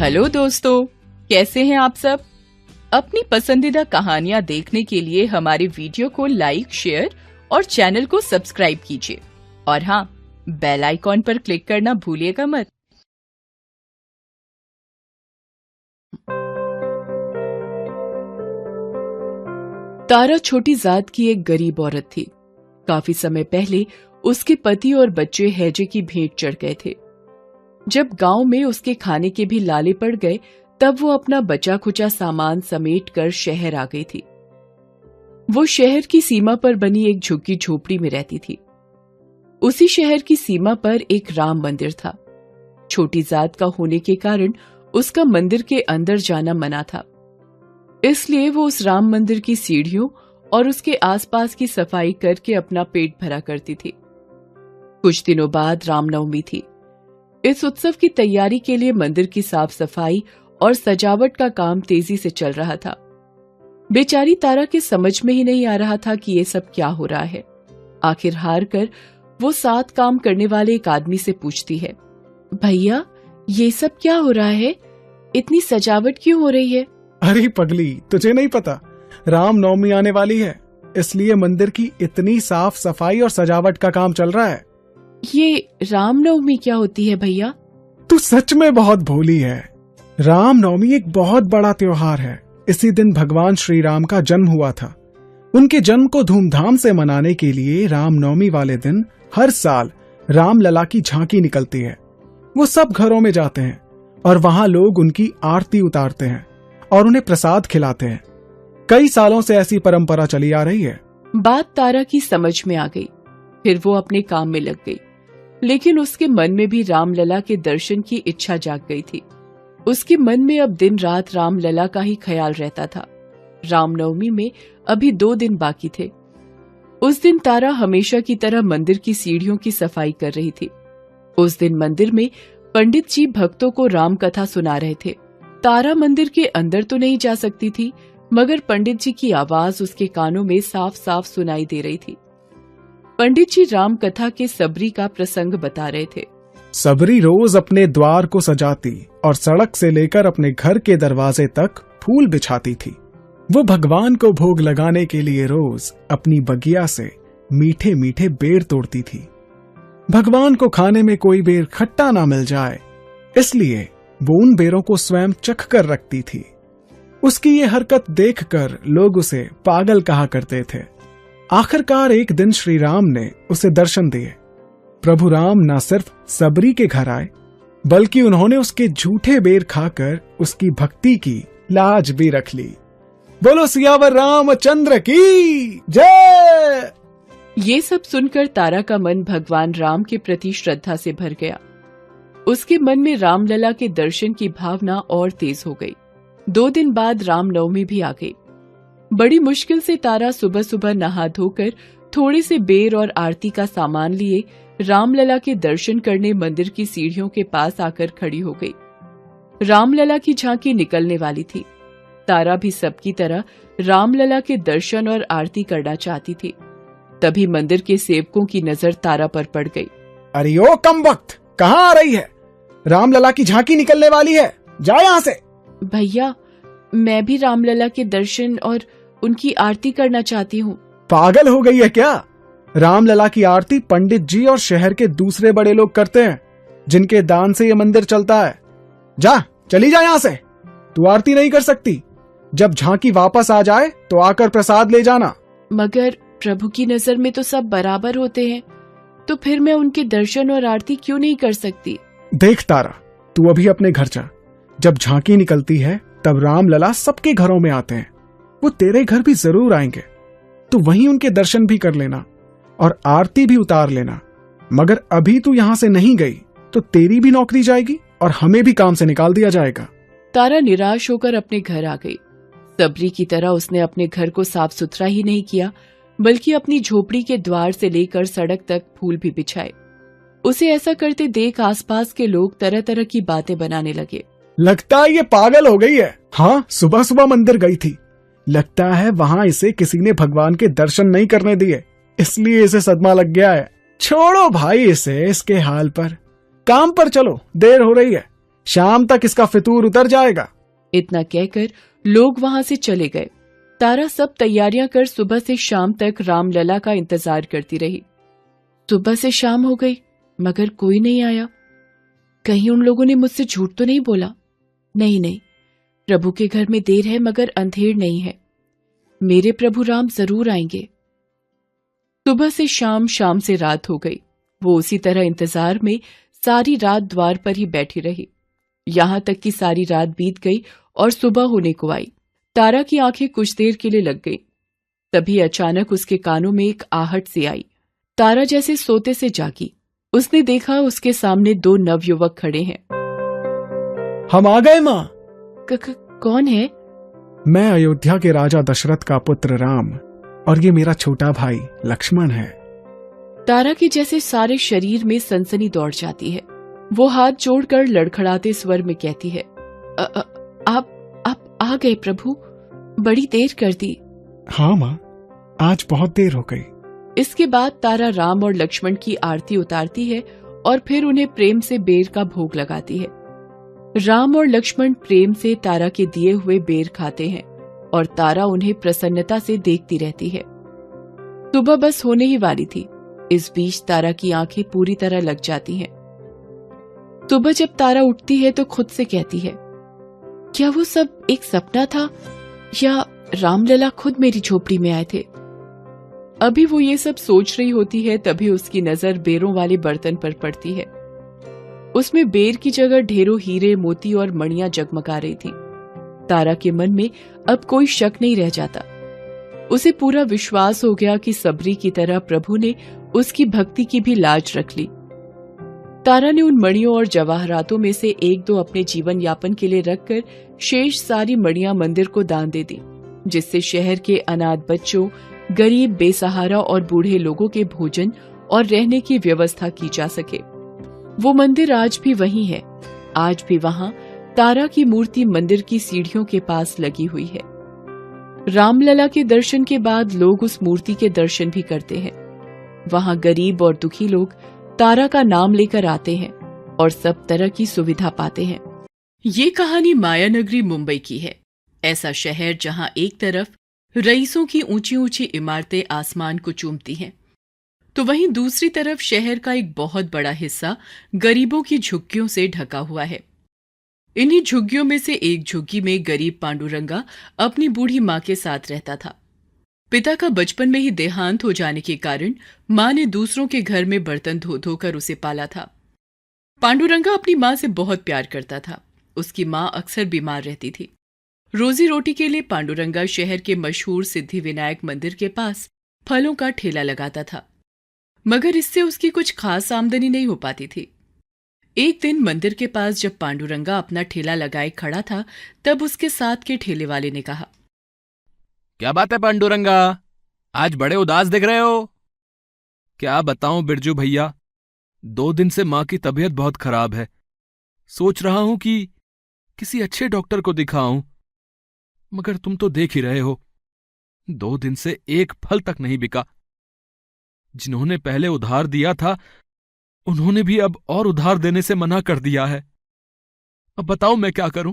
Hello दोस्तों, कैसे हैं आप सब। अपनी पसंदीदा कहानियां देखने के लिए हमारे वीडियो को लाइक, शेयर और चैनल को सब्सक्राइब कीजिए। और हाँ, बेल आइकॉन पर क्लिक करना भूलिएगा मत। तारा छोटी जात की एक गरीब औरत थी। काफी समय पहले उसके पति और बच्चे हैजे की भेंट चढ़ गए थे। जब गांव में उसके खाने के भी लाले पड़ गए, तब वो अपना बचा खुचा सामान समेट कर शहर आ गई थी। वो शहर की सीमा पर बनी एक झुग्गी झोपड़ी में रहती थी। उसी शहर की सीमा पर एक राम मंदिर था। छोटी जात का होने के कारण उसका मंदिर के अंदर जाना मना था, इसलिए वो उस राम मंदिर की सीढ़ियों और उसके आसपास की सफाई करके अपना पेट भरा करती थी। कुछ दिनों बाद रामनवमी थी। इस उत्सव की तैयारी के लिए मंदिर की साफ सफाई और सजावट का काम तेजी से चल रहा था। बेचारी तारा के समझ में ही नहीं आ रहा था कि ये सब क्या हो रहा है। आखिर हार कर वो साथ काम करने वाले एक आदमी से पूछती है, भैया ये सब क्या हो रहा है? इतनी सजावट क्यों हो रही है? अरे पगली, तुझे नहीं पता, रामनवमी आने वाली है, इसलिए मंदिर की इतनी साफ सफाई और सजावट का काम चल रहा है। ये रामनवमी क्या होती है भैया? तू सच में बहुत भोली है। रामनवमी एक बहुत बड़ा त्योहार है। इसी दिन भगवान श्री राम का जन्म हुआ था। उनके जन्म को धूमधाम से मनाने के लिए रामनवमी वाले दिन हर साल रामलला की झांकी निकलती है। वो सब घरों में जाते हैं और वहां लोग उनकी आरती उतारते हैं और उन्हें प्रसाद खिलाते हैं। कई सालों से ऐसी परंपरा चली आ रही है। बात तारा की समझ में आ गई। फिर वो अपने काम में लग गई, लेकिन उसके मन में भी रामलला के दर्शन की इच्छा जाग गई थी। उसके मन में अब दिन रात रामलला का ही ख्याल रहता था। रामनवमी में अभी 2 दिन बाकी थे। उस दिन तारा हमेशा की तरह मंदिर की सीढ़ियों की सफाई कर रही थी। उस दिन मंदिर में पंडित जी भक्तों को राम कथा सुना रहे थे। तारा मंदिर के अंदर तो नहीं जा सकती थी, मगर पंडित जी की आवाज उसके कानों में साफ साफ सुनाई दे रही थी। पंडित जी राम कथा के सबरी का प्रसंग बता रहे थे। सबरी रोज अपने द्वार को सजाती और सड़क से लेकर अपने घर के दरवाजे तक फूल बिछाती थी। वो भगवान को भोग लगाने के लिए रोज अपनी बगिया से मीठे मीठे बेर तोड़ती थी। भगवान को खाने में कोई बेर खट्टा ना मिल जाए, इसलिए वो उन बेरों को स्वयं चख कर रखती थी। उसकी ये हरकत देखकर लोग उसे पागल कहा करते थे। आखिरकार एक दिन श्री राम ने उसे दर्शन दिए। प्रभु राम न सिर्फ सबरी के घर आए, बल्कि उन्होंने उसके झूठे बेर खाकर उसकी भक्ति की लाज भी रख ली। बोलो सियावर रामचंद्र की जय। ये सब सुनकर तारा का मन भगवान राम के प्रति श्रद्धा से भर गया। उसके मन में रामलला के दर्शन की भावना और तेज हो गई। 2 दिन बाद रामनवमी भी आ गई। बड़ी मुश्किल से तारा सुबह सुबह नहा धोकर थोड़े से बेर और आरती का सामान लिए रामलला के दर्शन करने मंदिर की सीढ़ियों के पास आकर खड़ी हो गई। रामलला की झांकी निकलने वाली थी। तारा भी सबकी तरह रामलला के दर्शन और आरती करना चाहती थी। तभी मंदिर के सेवकों की नजर तारा पर पड़ गई। अरे ओ कमबख्त, कहाँ आ रही है? रामलला की झांकी निकलने वाली है, जा यहाँ से। भैया, मैं भी रामलला के दर्शन और उनकी आरती करना चाहती हूँ। पागल हो गई है क्या? रामलला की आरती पंडित जी और शहर के दूसरे बड़े लोग करते हैं, जिनके दान से ये मंदिर चलता है। जा, चली जा यहाँ से। तू आरती नहीं कर सकती। जब झांकी वापस आ जाए तो आकर प्रसाद ले जाना। मगर प्रभु की नजर में तो सब बराबर होते हैं, तो फिर मैं उनके दर्शन और आरती क्यों नहीं कर सकती? देख तारा, तू अभी अपने घर जा। जब झांकी निकलती है तब रामलला सबके घरों में आते हैं। वो तेरे घर भी जरूर आएंगे। तू वहीं उनके दर्शन भी कर लेना और आरती भी उतार लेना। मगर अभी तू यहाँ से नहीं गई तो तेरी भी नौकरी जाएगी और हमें भी काम से निकाल दिया जाएगा। तारा निराश होकर अपने घर आ गई। सबरी की तरह उसने अपने घर को साफ सुथरा ही नहीं किया, बल्कि अपनी झोपड़ी के द्वार से लेकर सड़क तक फूल भी बिछाए। उसे ऐसा करते देख आसपास के लोग तरह तरह की बातें बनाने लगे। लगता है ये पागल हो गई है। हाँ, सुबह सुबह मंदिर गई थी। लगता है वहां इसे किसी ने भगवान के दर्शन नहीं करने दिए, इसलिए इसे सदमा लग गया है। छोड़ो भाई इसे इसके हाल पर। काम पर चलो, देर हो रही है। शाम तक इसका फितूर उतर जाएगा। इतना कहकर लोग वहां से चले गए। तारा सब तैयारियां कर सुबह से शाम तक रामलला का इंतजार करती रही। सुबह से शाम हो गई मगर कोई नहीं आया। कहीं उन लोगों ने मुझसे झूठ तो नहीं बोला? नहीं नहीं, प्रभु के घर में देर है मगर अंधेर नहीं है। मेरे प्रभु राम जरूर आएंगे। सुबह से शाम, शाम से रात हो गई। वो उसी तरह इंतजार में सारी रात द्वार पर ही बैठी रही। यहां तक कि सारी रात बीत गई और सुबह होने को आई। तारा की आंखें कुछ देर के लिए लग गई। तभी अचानक उसके कानों में एक आहट सी आई। तारा जैसे सोते से जागी। उसने देखा उसके सामने दो नवयुवक खड़े हैं। हम आ गए माँ। कौन है? मैं अयोध्या के राजा दशरथ का पुत्र राम, और ये मेरा छोटा भाई लक्ष्मण है। तारा के जैसे सारे शरीर में सनसनी दौड़ जाती है। वो हाथ जोड़कर लड़खड़ाते स्वर में कहती है, आप आ गए प्रभु, बड़ी देर कर दी। हाँ माँ, आज बहुत देर हो गई। इसके बाद तारा राम और लक्ष्मण की आरती उतारती है और फिर उन्हें प्रेम से बेर का भोग लगाती है। राम और लक्ष्मण प्रेम से तारा के दिए हुए बेर खाते हैं और तारा उन्हें प्रसन्नता से देखती रहती है। सुबह बस होने ही वाली थी। इस बीच तारा की आंखें पूरी तरह लग जाती हैं। सुबह जब तारा उठती है तो खुद से कहती है, क्या वो सब एक सपना था या रामलला खुद मेरी झोपड़ी में आए थे? अभी वो ये सब सोच रही होती है तभी उसकी नजर बेरों वाले बर्तन पर पड़ती है। उसमें बेर की जगह ढेरों हीरे, मोती और मणियां जगमगा रही थी। तारा के मन में अब कोई शक नहीं रह जाता। उसे पूरा विश्वास हो गया कि सबरी की तरह प्रभु ने उसकी भक्ति की भी लाज रख ली। तारा ने उन मणियों और जवाहरातों में से एक दो अपने जीवन यापन के लिए रखकर शेष सारी मणियां मंदिर को दान दे दी, जिससे शहर के अनाथ बच्चों, गरीब, बेसहारा और बूढ़े लोगों के भोजन और रहने की व्यवस्था की जा सके। वो मंदिर आज भी वही है। आज भी वहां तारा की मूर्ति मंदिर की सीढ़ियों के पास लगी हुई है। रामलला के दर्शन के बाद लोग उस मूर्ति के दर्शन भी करते हैं। वहां गरीब और दुखी लोग तारा का नाम लेकर आते हैं और सब तरह की सुविधा पाते हैं। ये कहानी मायानगरी मुंबई की है। ऐसा शहर जहां एक तरफ रईसों की ऊंची ऊंची इमारतें आसमान को चूमती हैं, तो वहीं दूसरी तरफ शहर का एक बहुत बड़ा हिस्सा गरीबों की झुग्गियों से ढका हुआ है। इन्हीं झुग्गियों में से एक झुग्गी में गरीब पांडुरंगा अपनी बूढ़ी माँ के साथ रहता था। पिता का बचपन में ही देहांत हो जाने के कारण माँ ने दूसरों के घर में बर्तन धो धोकर उसे पाला था। पांडुरंगा अपनी माँ से बहुत प्यार करता था। उसकी माँ अक्सर बीमार रहती थी। रोजी रोटी के लिए पांडुरंगा शहर के मशहूर सिद्धि विनायक मंदिर के पास फलों का ठेला लगाता था, मगर इससे उसकी कुछ खास आमदनी नहीं हो पाती थी। एक दिन मंदिर के पास जब पांडुरंगा अपना ठेला लगाए खड़ा था, तब उसके साथ के ठेले वाले ने कहा, क्या बात है पांडुरंगा, आज बड़े उदास दिख रहे हो? क्या बताऊं बिरजू भैया, 2 दिन से मां की तबीयत बहुत खराब है। सोच रहा हूं कि किसी अच्छे डॉक्टर को दिखाऊं, मगर तुम तो देख ही रहे हो, 2 दिन से एक फल तक नहीं बिका। जिन्होंने पहले उधार दिया था उन्होंने भी अब और उधार देने से मना कर दिया है। अब बताओ मैं क्या करूं?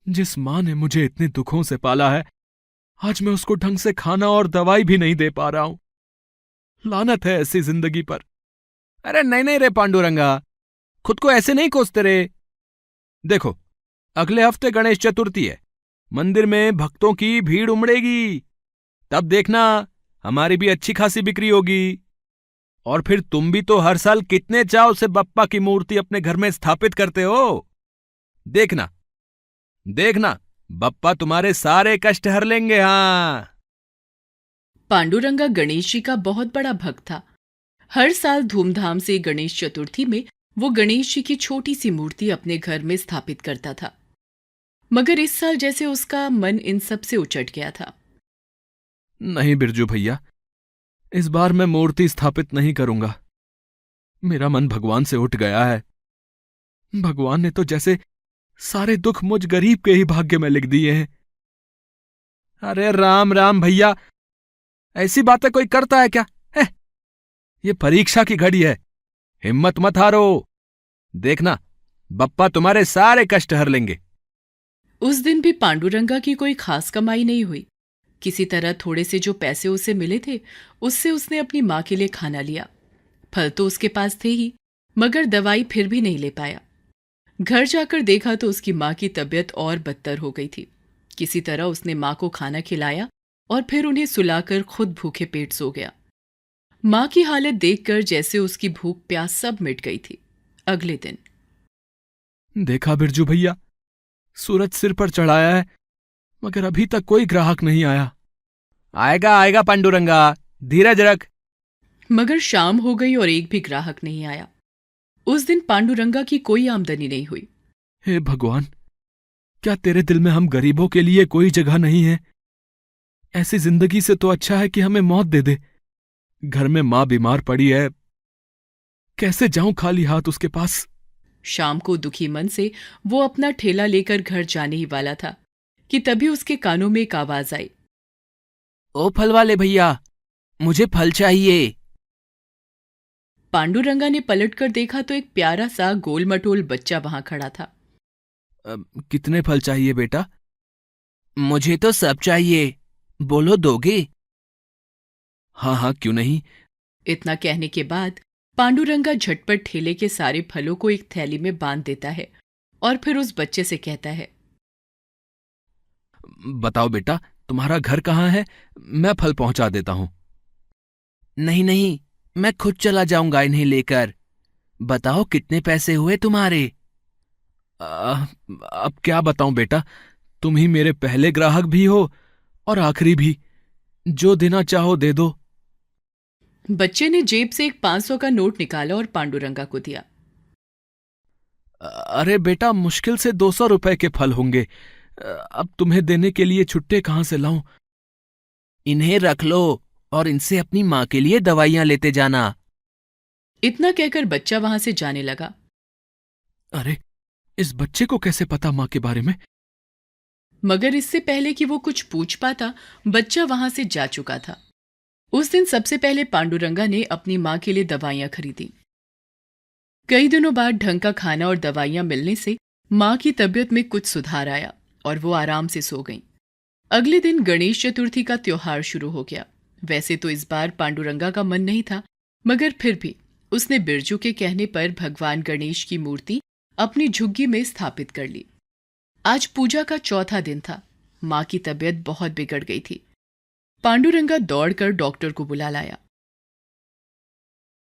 जिस मां ने मुझे इतने दुखों से पाला है, आज मैं उसको ढंग से खाना और दवाई भी नहीं दे पा रहा हूं। लानत है ऐसी जिंदगी पर। अरे नहीं नहीं रे पांडुरंगा, खुद को ऐसे नहीं कोसते रे। देखो, अगले हफ्ते गणेश चतुर्थी है, मंदिर में भक्तों की भीड़ उमड़ेगी। तब देखना हमारी भी अच्छी खासी बिक्री होगी। और फिर तुम भी तो हर साल कितने चाव से बप्पा की मूर्ति अपने घर में स्थापित करते हो। देखना देखना, बप्पा तुम्हारे सारे कष्ट हर लेंगे। हाँ। पांडुरंगा गणेश जी का बहुत बड़ा भक्त था। हर साल धूमधाम से गणेश चतुर्थी में वो गणेश जी की छोटी सी मूर्ति अपने घर में स्थापित करता था, मगर इस साल जैसे उसका मन इन सब से उचट गया था। नहीं बिरजू भैया, इस बार मैं मूर्ति स्थापित नहीं करूंगा। मेरा मन भगवान से उठ गया है। भगवान ने तो जैसे सारे दुख मुझ गरीब के ही भाग्य में लिख दिए हैं। अरे राम राम भैया, ऐसी बातें कोई करता है क्या है? ये परीक्षा की घड़ी है, हिम्मत मत हारो। देखना बप्पा तुम्हारे सारे कष्ट हर लेंगे। उस दिन भी पांडुरंगा की कोई खास कमाई नहीं हुई। किसी तरह थोड़े से जो पैसे उसे मिले थे उससे उसने अपनी माँ के लिए खाना लिया। फल तो उसके पास थे ही, मगर दवाई फिर भी नहीं ले पाया। घर जाकर देखा तो उसकी माँ की तबीयत और बदतर हो गई थी। किसी तरह उसने माँ को खाना खिलाया और फिर उन्हें सुलाकर खुद भूखे पेट सो गया। माँ की हालत देखकर जैसे उसकी भूख प्यास सब मिट गई थी। अगले दिन देखा बिरजू भैया, सूरज सिर पर चढ़ाया है मगर अभी तक कोई ग्राहक नहीं आया। आएगा आएगा पांडुरंगा, धीरज रख। मगर शाम हो गई और एक भी ग्राहक नहीं आया। उस दिन पांडुरंगा की कोई आमदनी नहीं हुई। हे भगवान, क्या तेरे दिल में हम गरीबों के लिए कोई जगह नहीं है? ऐसी जिंदगी से तो अच्छा है कि हमें मौत दे दे। घर में मां बीमार पड़ी है, कैसे जाऊं खाली हाथ उसके पास? शाम को दुखी मन से वो अपना ठेला लेकर घर जाने ही वाला था कि तभी उसके कानों में एक आवाज आई। ओ फल वाले भैया, मुझे फल चाहिए। पांडुरंगा ने पलटकर देखा तो एक प्यारा सा गोल मटोल बच्चा वहां खड़ा था। कितने फल चाहिए बेटा? मुझे तो सब चाहिए, बोलो दोगे? हाँ हाँ, क्यों नहीं। इतना कहने के बाद पांडुरंगा झटपट ठेले के सारे फलों को एक थैली में बांध देता है और फिर उस बच्चे से कहता है, बताओ बेटा, तुम्हारा घर कहाँ है? मैं फल पहुंचा देता हूं। नहीं नहीं, मैं खुद चला जाऊंगा इन्हें लेकर। बताओ कितने पैसे हुए तुम्हारे? अब क्या बताऊं बेटा, तुम ही मेरे पहले ग्राहक भी हो और आखिरी भी। जो देना चाहो दे दो। बच्चे ने जेब से एक 500 का नोट निकाला और पांडुरंगा को दिया। अरे बेटा, मुश्किल से 200 रुपए के फल होंगे। अब तुम्हें देने के लिए छुट्टे कहां से लाऊं? इन्हें रख लो और इनसे अपनी मां के लिए दवाइयां लेते जाना। इतना कहकर बच्चा वहां से जाने लगा। अरे, इस बच्चे को कैसे पता मां के बारे में? मगर इससे पहले कि वो कुछ पूछ पाता, बच्चा वहां से जा चुका था। उस दिन सबसे पहले पांडुरंगा ने अपनी मां के लिए दवाइयां खरीदी। कई दिनों बाद ढंग का खाना और दवाइयां मिलने से मां की तबीयत में कुछ सुधार आया और वो आराम से सो गईं। अगले दिन गणेश चतुर्थी का त्योहार शुरू हो गया। वैसे तो इस बार पांडुरंगा का मन नहीं था, मगर फिर भी उसने बिरजू के कहने पर भगवान गणेश की मूर्ति अपनी झुग्गी में स्थापित कर ली। आज पूजा का चौथा दिन था। मां की तबीयत बहुत बिगड़ गई थी। पांडुरंगा दौड़कर डॉक्टर को बुला लाया।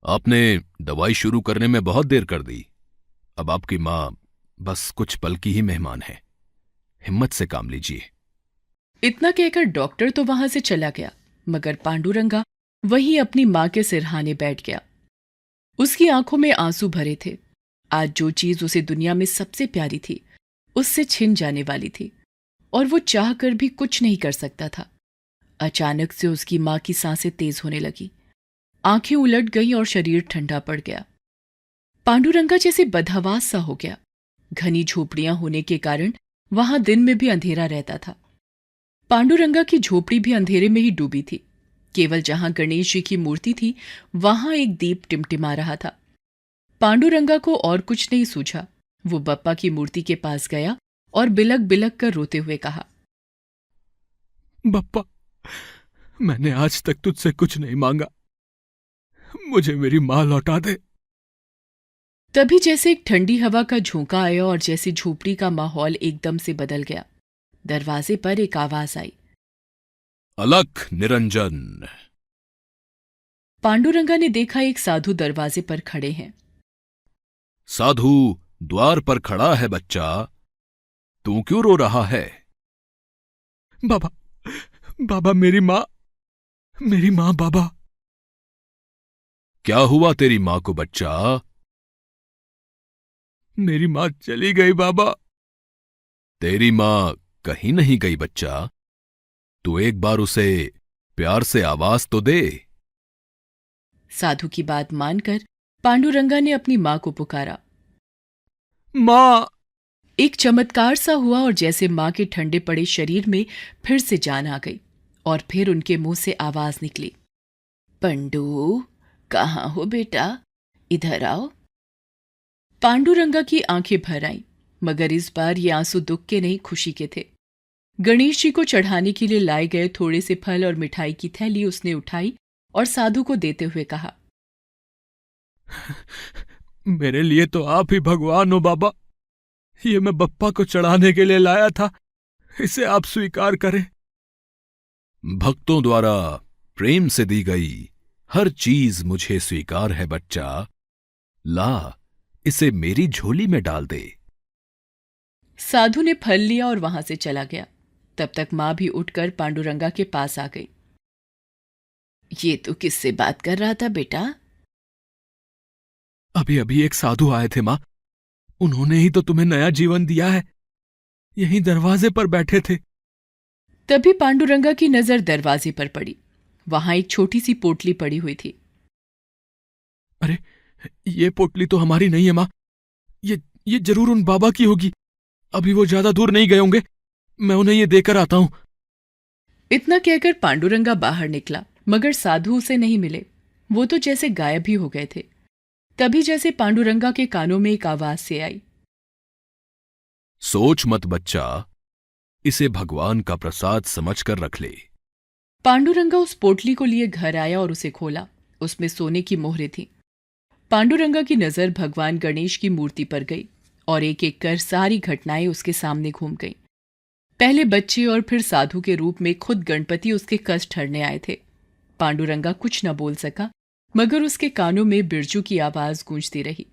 आपने दवाई शुरू करने में बहुत देर कर दी। अब आपकी मां बस कुछ पल की ही मेहमान है। हिम्मत से काम लीजिए। इतना कहकर डॉक्टर तो वहां से चला गया, मगर पांडुरंगा वहीं अपनी मां के सिरहाने बैठ गया। उसकी आंखों में आंसू भरे थे। आज जो चीज उसे दुनिया में सबसे प्यारी थी, उससे छिन जाने वाली थी और वो चाहकर भी कुछ नहीं कर सकता था। अचानक से उसकी मां की सांसें तेज होने लगी, आंखें उलट गईं और शरीर ठंडा पड़ गया। पांडुरंगा जैसे बदहवास सा हो गया। घनी झोपड़ियां होने के कारण वहां दिन में भी अंधेरा रहता था। पांडुरंगा की झोपड़ी भी अंधेरे में ही डूबी थी। केवल जहां गणेश जी की मूर्ति थी वहां एक दीप टिमटिमा रहा था। पांडुरंगा को और कुछ नहीं सूझा। वो बप्पा की मूर्ति के पास गया और बिलक बिलक कर रोते हुए कहा, बप्पा, मैंने आज तक तुझसे कुछ नहीं मांगा, मुझे मेरी मां लौटा दे। तभी जैसे एक ठंडी हवा का झोंका आया और जैसे झोपड़ी का माहौल एकदम से बदल गया। दरवाजे पर एक आवाज आई, अलख निरंजन। पांडुरंगा ने देखा एक साधु दरवाजे पर खड़े हैं। साधु द्वार पर खड़ा है बच्चा, तू क्यों रो रहा है? बाबा, बाबा, मेरी मां बाबा। क्या हुआ तेरी मां को बच्चा? मेरी मां चली गई बाबा। तेरी मां कहीं नहीं गई बच्चा, तू एक बार उसे प्यार से आवाज तो दे। साधु की बात मानकर पांडुरंगा ने अपनी मां को पुकारा। मां! एक चमत्कार सा हुआ और जैसे मां के ठंडे पड़े शरीर में फिर से जान आ गई और फिर उनके मुंह से आवाज निकली, पंडू, कहाँ हो बेटा, इधर आओ। पांडुरंगा की आंखें भर आईं, मगर इस बार ये आंसू दुख के नहीं, खुशी के थे। गणेश जी को चढ़ाने के लिए लाए गए थोड़े से फल और मिठाई की थैली उसने उठाई और साधु को देते हुए कहा, मेरे लिए तो आप ही भगवान हो बाबा। ये मैं बप्पा को चढ़ाने के लिए लाया था, इसे आप स्वीकार करें। भक्तों द्वारा प्रेम से दी गई हर चीज मुझे स्वीकार है बच्चा। ला, इसे मेरी झोली में डाल दे। साधु ने फल लिया और वहां से चला गया। तब तक मां भी उठकर पांडुरंगा के पास आ गई। ये तो किससे बात कर रहा था बेटा? अभी अभी एक साधु आए थे मां, उन्होंने ही तो तुम्हें नया जीवन दिया है। यहीं दरवाजे पर बैठे थे। तभी पांडुरंगा की नजर दरवाजे पर पड़ी। वहां एक छोटी सी पोटली पड़ी हुई थी। अरे, ये पोटली तो हमारी नहीं है मां, ये जरूर उन बाबा की होगी। अभी वो ज्यादा दूर नहीं गए होंगे, मैं उन्हें ये देकर आता हूं। इतना कहकर पांडुरंगा बाहर निकला, मगर साधु उसे नहीं मिले। वो तो जैसे गायब ही हो गए थे। तभी जैसे पांडुरंगा के कानों में एक आवाज से आई, सोच मत बच्चा, इसे भगवान का प्रसाद समझकर रख ले। पांडुरंगा उस पोटली को लिए घर आया और उसे खोला। उसमें सोने की मोहरें थीं। पांडुरंगा की नजर भगवान गणेश की मूर्ति पर गई और एक एक कर सारी घटनाएं उसके सामने घूम गईं। पहले बच्चे और फिर साधु के रूप में खुद गणपति उसके कष्ट हरने आए थे। पांडुरंगा कुछ न बोल सका, मगर उसके कानों में बिरजू की आवाज गूंजती रही,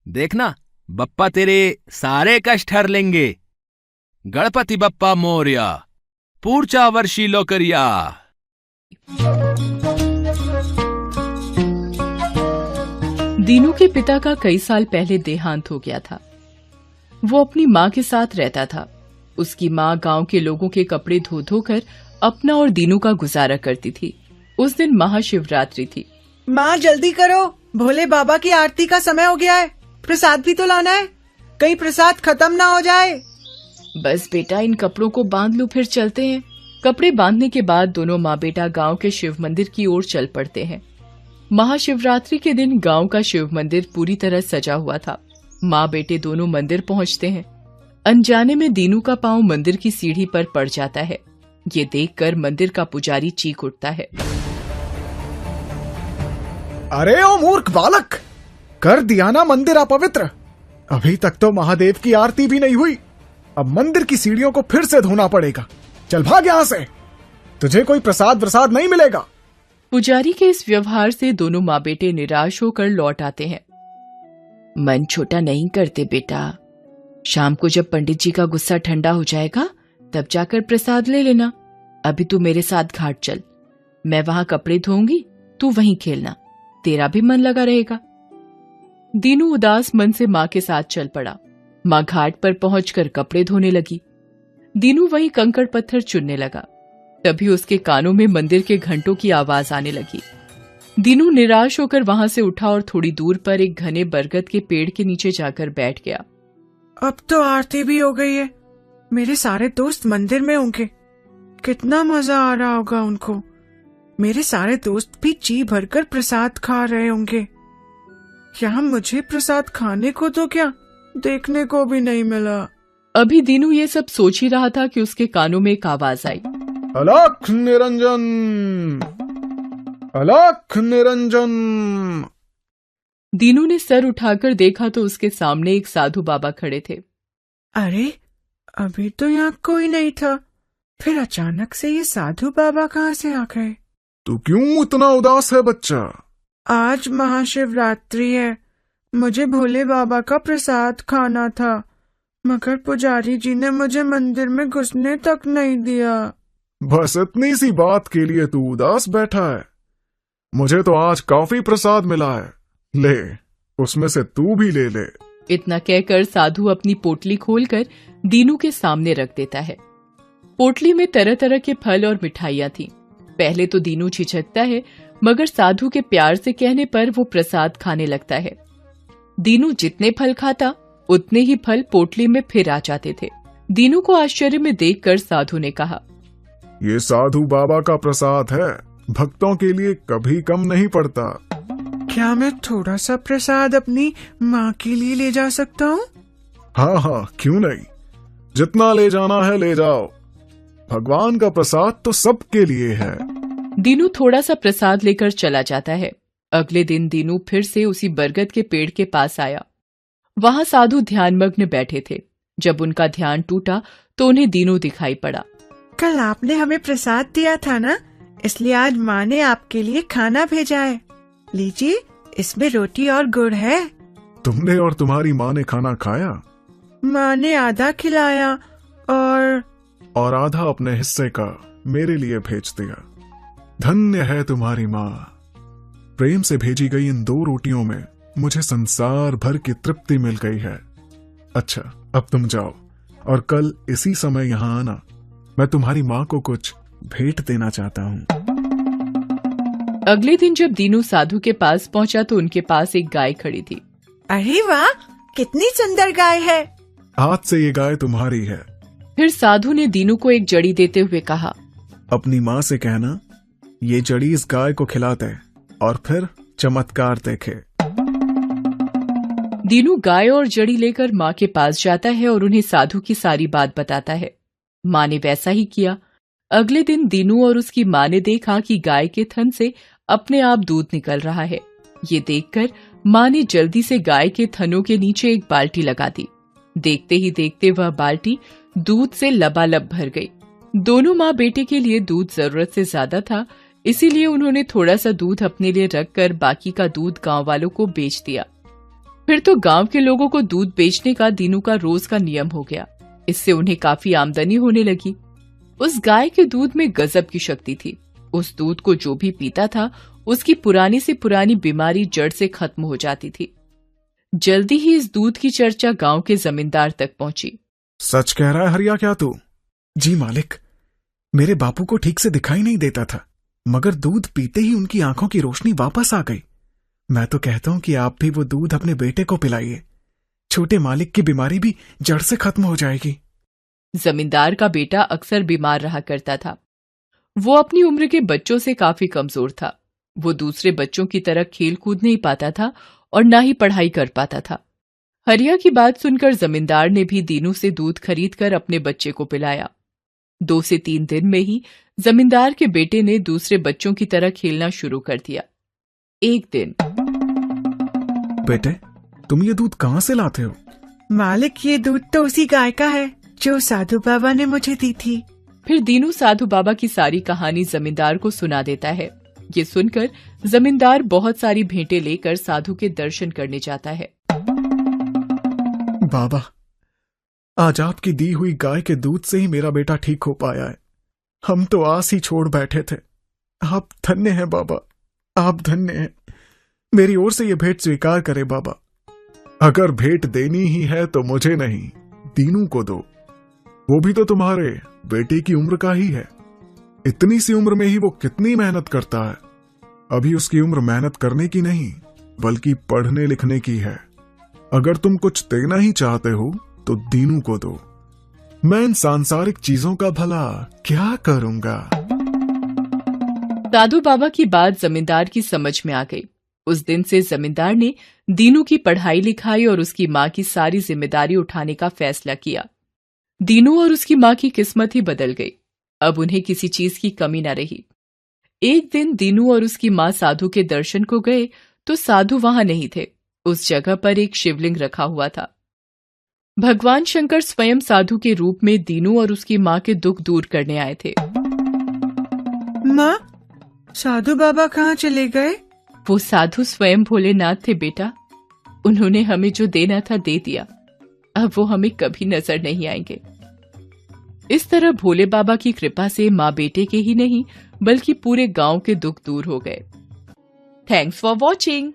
देखना, बप्पा तेरे सारे कष्ट हर लेंगे। गणपति बप्पा मोरया, पूर्चा वर्षी लोकरिया। दीनू के पिता का कई साल पहले देहांत हो गया था। वो अपनी माँ के साथ रहता था। उसकी माँ गांव के लोगों के कपड़े धो धोकर अपना और दीनू का गुजारा करती थी। उस दिन महाशिवरात्रि थी। माँ जल्दी करो, भोले बाबा की आरती का समय हो गया है। प्रसाद भी तो लाना है, कहीं प्रसाद खत्म ना हो जाए। बस बेटा, इन कपड़ों को बांध लो, फिर चलते हैं। कपड़े बांधने के बाद दोनों माँ बेटा गांव के शिव मंदिर की ओर चल पड़ते हैं। महाशिवरात्रि के दिन गांव का शिव मंदिर पूरी तरह सजा हुआ था। माँ बेटे दोनों मंदिर पहुंचते हैं। अनजाने में दीनू का पांव मंदिर की सीढ़ी पर पड़ जाता है। ये देखकर मंदिर का पुजारी चीख उठता है, अरे ओ मूर्ख बालक, कर दिया ना मंदिर अपवित्र। अभी तक तो महादेव की आरती भी नहीं हुई, अब मंदिर की सीढ़ियों को फिर से धोना पड़ेगा। चल भाग यहां से, तुझे कोई प्रसाद प्रसाद नहीं मिलेगा। पुजारी के इस व्यवहार से दोनों माँ बेटे निराश होकर लौट आते हैं। मन छोटा नहीं करते बेटा, शाम को जब पंडित जी का गुस्सा ठंडा हो जाएगा तब जाकर प्रसाद ले लेना। अभी तू मेरे साथ घाट चल, मैं वहां कपड़े धोऊंगी, तू वहीं खेलना, तेरा भी मन लगा रहेगा। दीनू उदास मन से माँ के साथ चल पड़ा। माँ घाट पर पहुंचकर कपड़े धोने लगी। दीनू वहीं कंकड़ पत्थर चुनने लगा। तभी उसके कानों में मंदिर के घंटों की आवाज आने लगी। दीनू निराश होकर वहां से उठा और थोड़ी दूर पर एक घने बरगद के पेड़ के नीचे जाकर बैठ गया। अब तो आरती भी हो गई है, मेरे सारे दोस्त मंदिर में होंगे, कितना मजा आ रहा होगा उनको। मेरे सारे दोस्त भी जी भरकर प्रसाद खा रहे होंगे। यहाँ मुझे प्रसाद खाने को तो क्या, देखने को भी नहीं मिला। अभी दीनू ये सब सोच ही रहा था कि उसके कानों में एक आवाज आई, अलख निरंजन, अलख निरंजन। दीनू ने सर उठाकर देखा तो उसके सामने एक साधु बाबा खड़े थे। अरे अभी तो यहाँ कोई नहीं था, फिर अचानक से ये साधु बाबा कहाँ से आ गए? तू क्यों इतना उदास है बच्चा? आज महाशिवरात्रि है, मुझे भोले बाबा का प्रसाद खाना था, मगर पुजारी जी ने मुझे मंदिर में घुसने तक नहीं दिया। बस इतनी सी बात के लिए तू उदास बैठा है? मुझे तो आज काफी प्रसाद मिला है, ले, उसमें से तू भी ले ले। इतना कहकर साधु अपनी पोटली खोलकर दीनू के सामने रख देता है। पोटली में तरह तरह के फल और मिठाइयां थीं। पहले तो दीनू झिझकता है, मगर साधु के प्यार से कहने पर वो प्रसाद खाने लगता है। दीनू जितने फल खाता उतने ही फल पोटली में फिर आ जाते थे। दीनू को आश्चर्य में देखकर साधु ने कहा, ये साधु बाबा का प्रसाद है, भक्तों के लिए कभी कम नहीं पड़ता। क्या मैं थोड़ा सा प्रसाद अपनी माँ के लिए ले जा सकता हूँ? हाँ हाँ, क्यों नहीं। जितना ले जाना है ले जाओ। भगवान का प्रसाद तो सबके लिए है। दीनू थोड़ा सा प्रसाद लेकर चला जाता है। अगले दिन दीनू फिर से उसी बरगद के पेड़ के पास आया। वहां साधु ध्यानमग्न बैठे थे। जब उनका ध्यान टूटा तो उन्हें दीनू दिखाई पड़ा। कल आपने हमें प्रसाद दिया था ना, इसलिए आज माँ ने आपके लिए खाना भेजा है। लीजिए, इसमें रोटी और गुड़ है। तुमने और तुम्हारी माँ ने खाना खाया? माँ ने आधा खिलाया और आधा अपने हिस्से का मेरे लिए भेज दिया। धन्य है तुम्हारी माँ। प्रेम से भेजी गई इन 2 रोटियों में मुझे संसार भर की तृप्ति मिल गई है। अच्छा, अब तुम जाओ और कल इसी समय यहाँ आना। मैं तुम्हारी माँ को कुछ भेंट देना चाहता हूँ। अगले दिन जब दीनू साधु के पास पहुंचा तो उनके पास एक गाय खड़ी थी। अरे वाह, कितनी सुंदर गाय है। आज से ये गाय तुम्हारी है। फिर साधु ने दीनू को एक जड़ी देते हुए कहा, अपनी माँ से कहना ये जड़ी इस गाय को खिला दे और फिर चमत्कार देखे। दीनू गाय और जड़ी लेकर माँ के पास जाता है और उन्हें साधु की सारी बात बताता है। माँ ने वैसा ही किया। अगले दिन दीनू और उसकी माँ ने देखा कि गाय के थन से अपने आप दूध निकल रहा है। ये देखकर माँ ने जल्दी से गाय के थनों के नीचे एक बाल्टी लगा दी। देखते ही देखते वह बाल्टी दूध से लबालब भर गई। दोनों माँ बेटे के लिए दूध जरूरत से ज्यादा था, इसीलिए उन्होंने थोड़ा सा दूध अपने लिए रखकर बाकी का दूध गांव वालों को बेच दिया। फिर तो गांव के लोगों को दूध बेचने का दीनू का रोज का नियम हो गया। इससे उन्हें काफी आमदनी होने लगी। उस गाय के दूध में गजब की शक्ति थी। उस दूध को जो भी पीता था उसकी पुरानी से पुरानी बीमारी जड़ से खत्म हो जाती थी। जल्दी ही इस दूध की चर्चा गांव के जमींदार तक पहुंची। सच कह रहा है हरिया क्या तू? जी मालिक, मेरे बापू को ठीक से दिखाई नहीं देता था, मगर दूध पीते ही उनकी आंखों की रोशनी वापस आ गई। मैं तो कहता हूँ कि आप भी वो दूध अपने बेटे को पिलाइए। छोटे मालिक की बीमारी भी जड़ से खत्म हो जाएगी। जमींदार का बेटा अक्सर बीमार रहा करता था। वो अपनी उम्र के बच्चों से काफी कमजोर था। वो दूसरे बच्चों की तरह खेल कूद नहीं पाता था और ना ही पढ़ाई कर पाता था। हरिया की बात सुनकर जमींदार ने भी दीनू से दूध खरीदकर अपने बच्चे को पिलाया। 2 से 3 दिन में ही जमींदार के बेटे ने दूसरे बच्चों की तरह खेलना शुरू कर दिया। एक दिन, बेटे, तुम ये दूध कहाँ से लाते हो? मालिक, ये दूध तो उसी गाय का है जो साधु बाबा ने मुझे दी थी। फिर दीनू साधु बाबा की सारी कहानी जमींदार को सुना देता है। ये सुनकर जमींदार बहुत सारी भेंटें लेकर साधु के दर्शन करने जाता है। बाबा, आज आपकी दी हुई गाय के दूध से ही मेरा बेटा ठीक हो पाया है। हम तो आस ही छोड़ बैठे थे। आप धन्य हैं बाबा, आप धन्य हैं। मेरी ओर से ये भेंट स्वीकार करें बाबा। अगर भेंट देनी ही है तो मुझे नहीं, दीनू को दो। वो भी तो तुम्हारे बेटे की उम्र का ही है। इतनी सी उम्र में ही वो कितनी मेहनत करता है। अभी उसकी उम्र मेहनत करने की नहीं, बल्कि पढ़ने लिखने की है। अगर तुम कुछ देना ही चाहते हो तो दीनू को दो। मैं इन सांसारिक चीजों का भला क्या करूंगा? साधु बाबा की बात जमींदार की समझ में आ गई। उस दिन से जमींदार ने दीनू की पढ़ाई लिखाई और उसकी माँ की सारी जिम्मेदारी उठाने का फैसला किया। दीनू और उसकी माँ की किस्मत ही बदल गई। अब उन्हें किसी चीज की कमी न रही। एक दिन दीनू और उसकी माँ साधु के दर्शन को गए तो साधु वहां नहीं थे। उस जगह पर एक शिवलिंग रखा हुआ था। भगवान शंकर स्वयं साधु के रूप में दीनू और उसकी माँ के दुख दूर करने आए थे। माँ, साधु बाबा कहाँ चले गए? वो साधु स्वयं भोलेनाथ थे बेटा। उन्होंने हमें जो देना था दे दिया। अब वो हमें कभी नजर नहीं आएंगे। इस तरह भोले बाबा की कृपा से माँ बेटे के ही नहीं बल्कि पूरे गांव के दुख दूर हो गए। Thanks for watching.